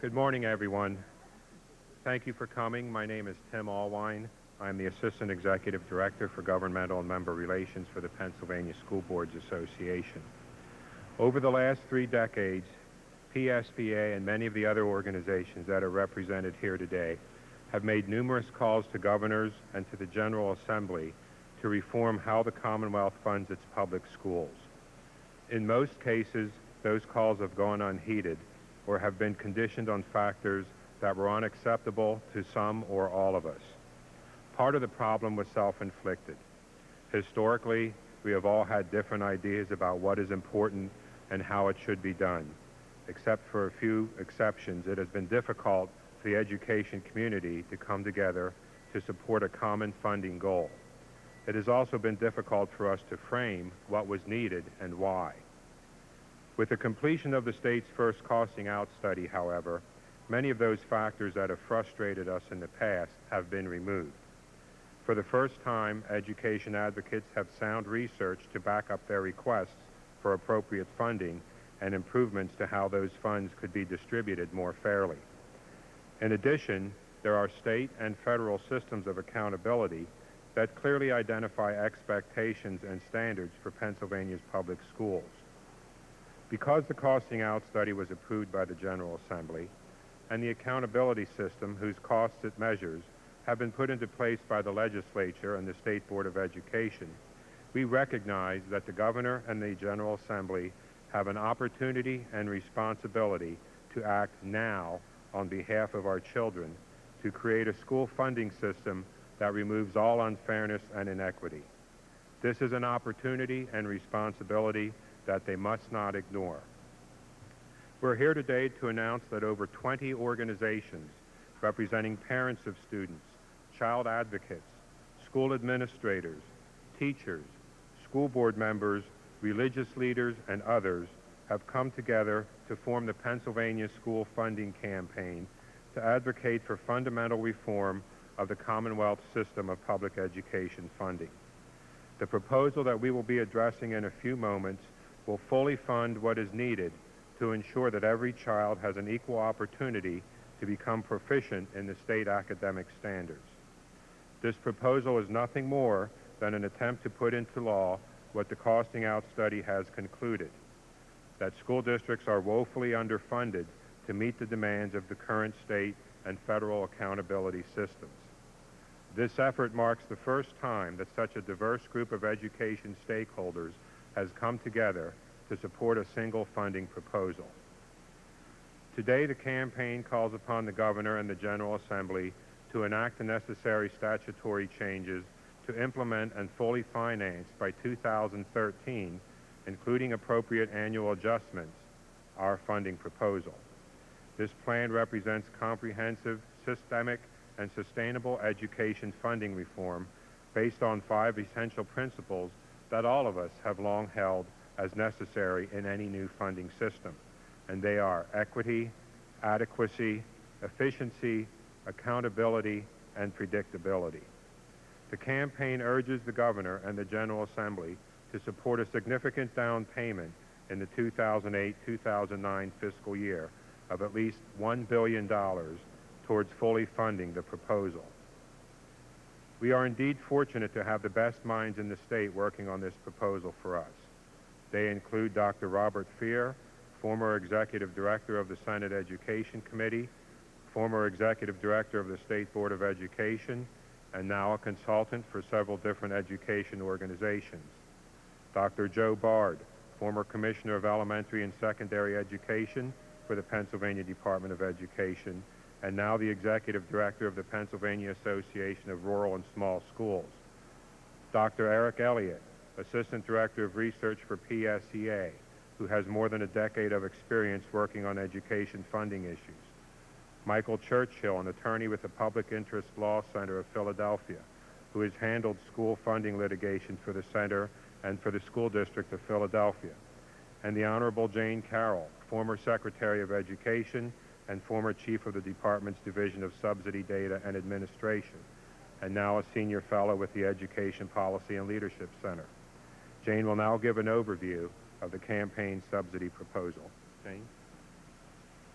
Good morning, everyone. Thank you for coming. My name is Tim Allwein. I'm the Assistant Executive Director for Governmental and Member Relations for the Pennsylvania School Boards Association. Over the last 3 decades, PSBA and many of the other organizations that are represented here today have made numerous calls to governors and to the General Assembly to reform how the Commonwealth funds its public schools. In most cases, those calls have gone unheeded or have been conditioned on factors that were unacceptable to some or all of us. Part of the problem was self-inflicted. Historically, we have all had different ideas about what is important and how it should be done. Except for a few exceptions, it has been difficult for the education community to come together to support a common funding goal. It has also been difficult for us to frame what was needed and why. With the completion of the state's first costing out study, however, many of those factors that have frustrated us in the past have been removed. For the first time, education advocates have sound research to back up their requests for appropriate funding and improvements to how those funds could be distributed more fairly. In addition, there are state and federal systems of accountability that clearly identify expectations and standards for Pennsylvania's public schools. Because the costing out study was approved by the General Assembly, and the accountability system whose costs it measures have been put into place by the legislature and the State Board of Education, we recognize that the governor and the General Assembly have an opportunity and responsibility to act now on behalf of our children to create a school funding system that removes all unfairness and inequity. This is an opportunity and responsibility that they must not ignore. We're here today to announce that over 20 organizations representing parents of students, child advocates, school administrators, teachers, school board members, religious leaders, and others have come together to form the Pennsylvania School Funding Campaign to advocate for fundamental reform of the Commonwealth system of public education funding. The proposal that we will be addressing in a few moments will fully fund what is needed to ensure that every child has an equal opportunity to become proficient in the state academic standards. This proposal is nothing more than an attempt to put into law what the costing out study has concluded, that school districts are woefully underfunded to meet the demands of the current state and federal accountability systems. This effort marks the first time that such a diverse group of education stakeholders has come together to support a single funding proposal. Today, the campaign calls upon the governor and the General Assembly to enact the necessary statutory changes to implement and fully finance by 2013, including appropriate annual adjustments, our funding proposal. This plan represents comprehensive, systemic, and sustainable education funding reform based on 5 essential principles that all of us have long held as necessary in any new funding system, and they are equity, adequacy, efficiency, accountability, and predictability. The campaign urges the governor and the General Assembly to support a significant down payment in the 2008-2009 fiscal year of at least $1 billion towards fully funding the proposal. We are indeed fortunate to have the best minds in the state working on this proposal for us. They include Dr. Robert Feer, former Executive Director of the Senate Education Committee, former Executive Director of the State Board of Education, and now a consultant for several different education organizations. Dr. Joe Bard, former Commissioner of Elementary and Secondary Education for the Pennsylvania Department of Education, and now the Executive Director of the Pennsylvania Association of Rural and Small Schools. Dr. Eric Elliott, Assistant Director of Research for PSEA, who has more than a decade of experience working on education funding issues. Michael Churchill, an attorney with the Public Interest Law Center of Philadelphia, who has handled school funding litigation for the center and for the School District of Philadelphia. And the Honorable Jane Carroll, former Secretary of Education and former Chief of the Department's Division of Subsidy Data and Administration, and now a Senior Fellow with the Education Policy and Leadership Center. Jane will now give an overview of the campaign subsidy proposal. Jane?